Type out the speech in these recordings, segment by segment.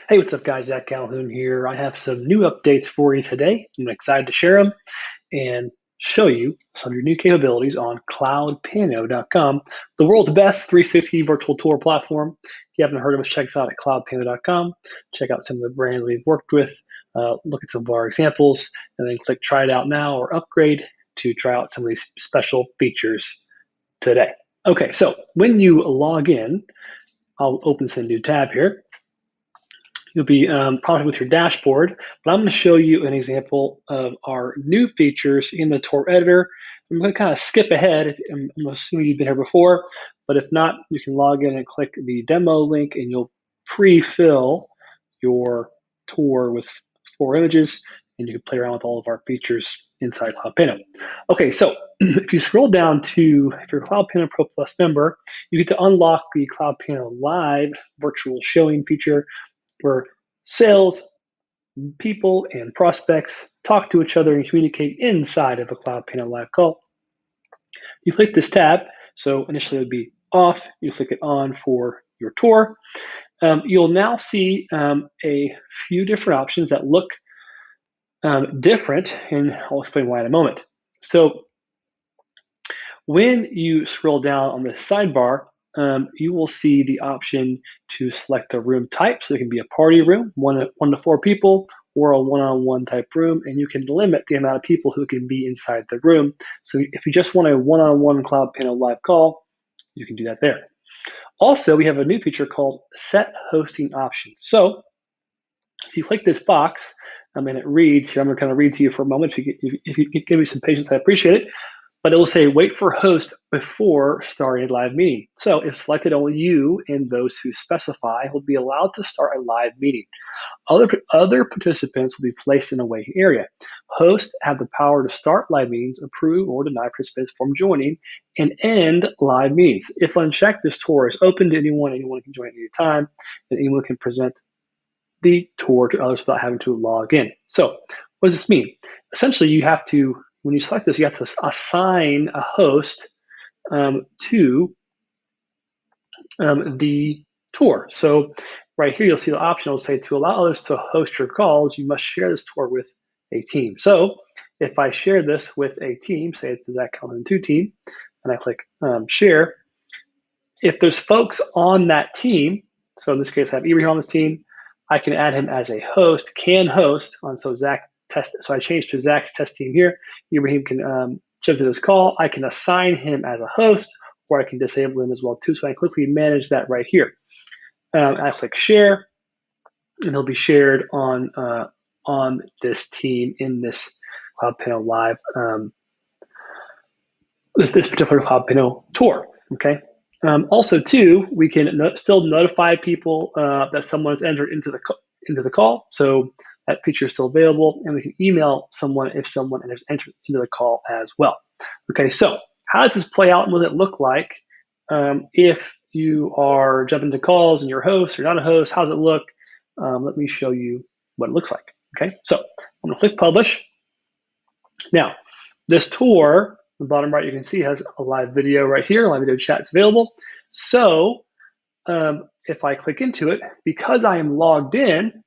Hey, what's up, guys? Zach Calhoun here. I have some new updates for you today. I'm excited to share them and show you some of your new capabilities on CloudPano.com, the world's best 360 virtual tour platform. If you haven't heard of us, check us out at CloudPano.com. Check out some of the brands we've worked with, look at some of our examples, and then click Try It Out Now or Upgrade to try out some of these special features today. Okay, so when you log in, I'll open this in a new tab here. You'll be prompted with your dashboard, but I'm going to show you an example of our new features in the tour editor. I'm going to kind of skip ahead. I'm assuming you've been here before, but if not, you can log in and click the demo link and you'll pre-fill your tour with 4 images and you can play around with all of our features inside CloudPano. Okay, so if you scroll down to, if you're a CloudPano Pro Plus member, you get to unlock the CloudPano Live virtual showing feature, where sales people and prospects talk to each other and communicate inside of a CloudPano live call. You click this tab, so initially it would be off. You click it on for your tour. You'll now see a few different options that look different, and I'll explain why in a moment. So when you scroll down on the sidebar, you will see the option to select a room type. So it can be a party room, one to 4 people, or a one-on-one type room, and you can limit the amount of people who can be inside the room. So if you just want a one-on-one CloudPano live call, you can do that there. Also, we have a new feature called Set Hosting Options. So if you click this box, and it reads here, I'm going to kind of read to you for a moment. If you give me some patience, I appreciate it. But it will say wait for host before starting a live meeting. So if selected, only you and those who specify will be allowed to start a live meeting. Other participants will be placed in a waiting area. Hosts have the power to start live meetings, approve or deny participants from joining, and end live meetings. If unchecked, this tour is open to anyone. Anyone can join at any time, and anyone can present the tour to others without having to log in. So what does this mean? Essentially, you have to, when you select this, you have to assign a host to the tour. So right here, you'll see the option will say to allow others to host your calls, you must share this tour with a team. So if I share this with a team, say it's the Zach Calhoun 2 team, and I click share, if there's folks on that team, so in this case, I have Ibrahim on this team, I can add him as a host, can host on, so Zach test. So I changed to Zach's test team here. Ibrahim can jump to this call. I can assign him as a host, or I can disable him as well too. So I quickly manage that right here. I click share, and he'll be shared on this team in this CloudPano Live, this particular CloudPano tour. Okay. Also, too, we can still notify people that someone has entered into the call. So that feature is still available, and we can email someone if someone has entered into the call as well. Okay, so how does this play out, and what does it look like if you are jumping to calls and you're a host or not a host? How does it look? Let me show you what it looks like. Okay, so I'm going to click publish. Now, this tour, the bottom right, you can see has a live video right here. Live video chat's available. So if I click into it, because I am logged in,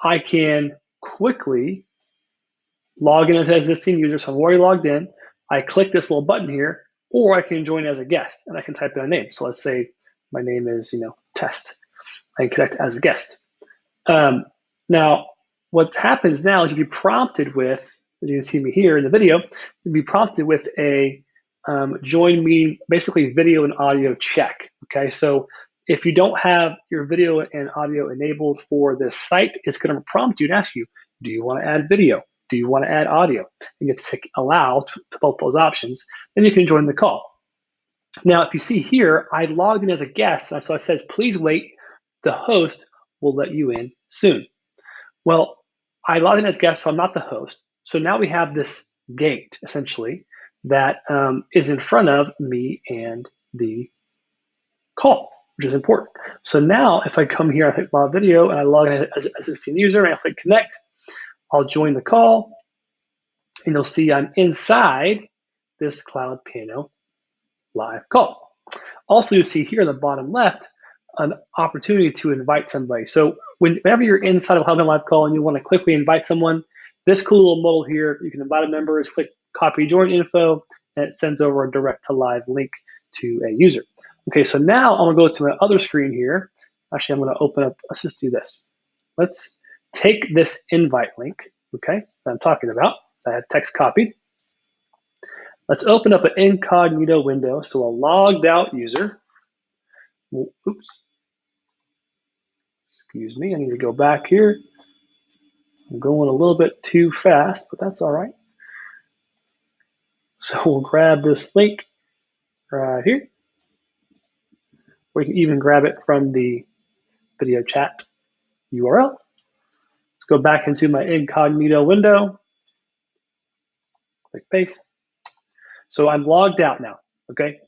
I can quickly log in as an existing user. So I'm already logged in. I click this little button here, or I can join as a guest, and I can type in a name. So let's say my name is, Test. I can connect as a guest. Now, what happens now is you'll be prompted with, as you can see me here in the video, you'll be prompted with a join meeting, basically video and audio check. Okay, so if you don't have your video and audio enabled for this site, it's going to prompt you and ask you, do you want to add video? Do you want to add audio? And you have to click allow to both those options, then you can join the call. Now, if you see here, I logged in as a guest, so it says, please wait, the host will let you in soon. Well, I logged in as guest, so I'm not the host. So now we have this gate, essentially, that is in front of me and the call, which is important. So now if I come here, I click my video, and I log in as an existing user, and I click connect, I'll join the call, and you'll see I'm inside this CloudPano live call. Also, you'll see here in the bottom left, an opportunity to invite somebody. So whenever you're inside of CloudPano Live Call and you want to quickly invite someone, this cool little modal here, you can invite a member, click copy join info, and it sends over a direct to live link to a user. Okay, so now I'm gonna go to my other screen here. Actually, I'm gonna open up, let's just do this. Let's take this invite link, okay, that I'm talking about. I had text copied. Let's open up an incognito window, so a logged out user. Oops. Excuse me, I need to go back here. I'm going a little bit too fast, but that's all right. So we'll grab this link right here. We can even grab it from the video chat URL. Let's go back into my incognito window. Click paste. So I'm logged out now, okay?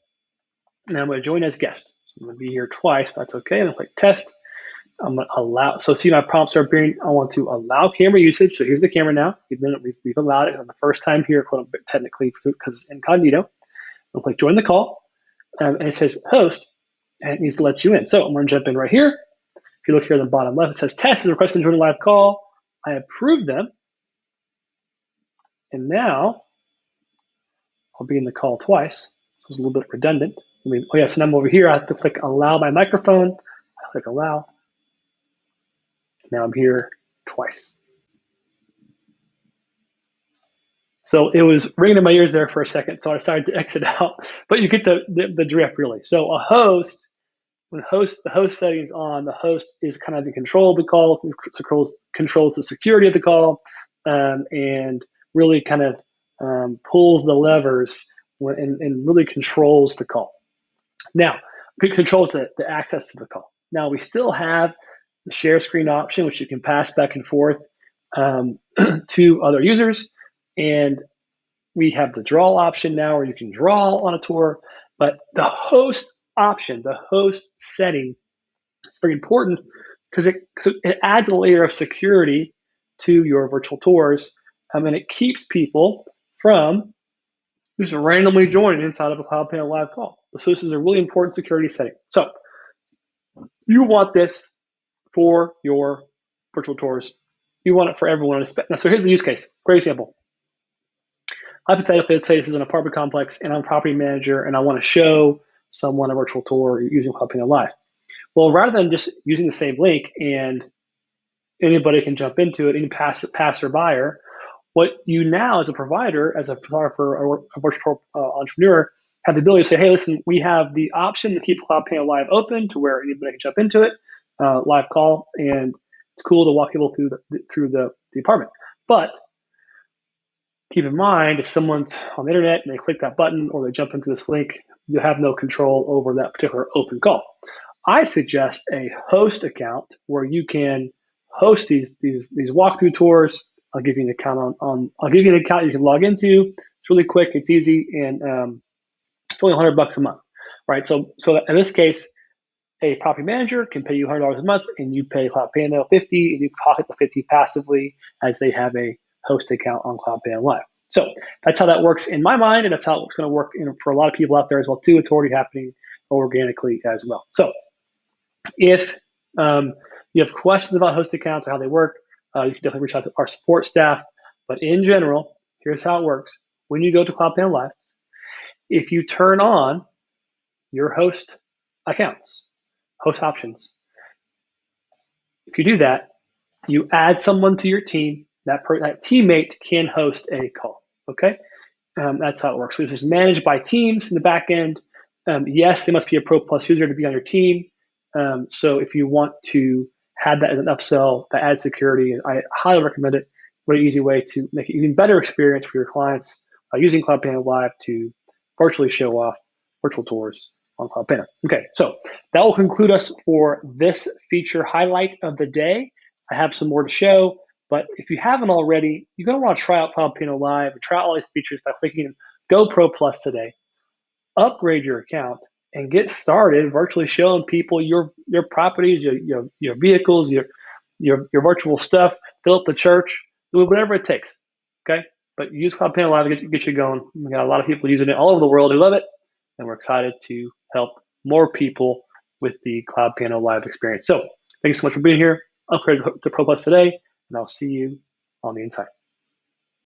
And I'm going to join as guest. So I'm going to be here twice, but that's okay. I'm going to click test. I'm going to allow. So see my prompts are appearing. I want to allow camera usage. So here's the camera now. We've allowed it for the first time here, quote unquote, technically, because it's incognito. I'll click join the call. And it says host, and it needs to let you in. So I'm going to jump in right here. If you look here at the bottom left, it says test is requesting to join a live call. I approve them. And now I'll be in the call twice. So it's a little bit redundant. Oh yeah, so now I'm over here. I have to click allow my microphone. I click allow. Now I'm here twice. So it was ringing in my ears there for a second, so I decided to exit out. But you get the drift really. So a host, when the host setting is on, the host is kind of in control of the call, controls the security of the call, and really kind of pulls the levers and really controls the call. Now, it controls the access to the call. Now, we still have the share screen option, which you can pass back and forth to other users. And we have the draw option now where you can draw on a tour. But the host option, the host setting, it's very important because it adds a layer of security to your virtual tours, and it keeps people from just randomly joining inside of a CloudPano live call. So this is a really important security setting. So you want this for your virtual tours. You want it for everyone. Now, so here's the use case. Great example. Hypothetically, let's say this is an apartment complex and I'm a property manager and I want to show someone a virtual tour using CloudPano Live. Well, rather than just using the same link and anybody can jump into it, any passer buyer, what you now as a provider, as a photographer or a virtual entrepreneur, have the ability to say, hey, listen, we have the option to keep CloudPano Live open to where anybody can jump into it, live call, and it's cool to walk people through the apartment. But keep in mind, if someone's on the internet and they click that button or they jump into this link, you have no control over that particular open call. I suggest a host account where you can host these walkthrough tours. I'll give you an account I'll give you an account you can log into. It's really quick, it's easy, and it's only $100 a month, right? So in this case, a property manager can pay you $100 a month, and you pay CloudPano $50, and you pocket the $50 passively as they have a host account on CloudPano Live. So that's how that works in my mind, and that's how it's going to work for a lot of people out there as well too. It's already happening organically as well. So if you have questions about host accounts or how they work, you can definitely reach out to our support staff. But in general, here's how it works. When you go to CloudPano Live, if you turn on your host accounts, host options, if you do that, you add someone to your team, that teammate can host a call, okay? That's how it works. So this is managed by teams in the back end. Yes, they must be a Pro Plus user to be on your team. So if you want to have that as an upsell, that adds security, I highly recommend it. Very easy way to make it even better experience for your clients using CloudPano Live to virtually show off virtual tours on CloudPano. Okay, so that will conclude us for this feature highlight of the day. I have some more to show, but if you haven't already, you're going to want to try out CloudPano Live and try out all these features by clicking Go Pro Plus today. Upgrade your account and get started virtually showing people your properties, your vehicles, your virtual stuff. Fill up the church, do whatever it takes. Okay, but use CloudPano Live to get you going. We got a lot of people using it all over the world who love it, and we're excited to help more people with the CloudPano Live experience. So thanks so much for being here. Upgrade to Pro Plus today, and I'll see you on the inside.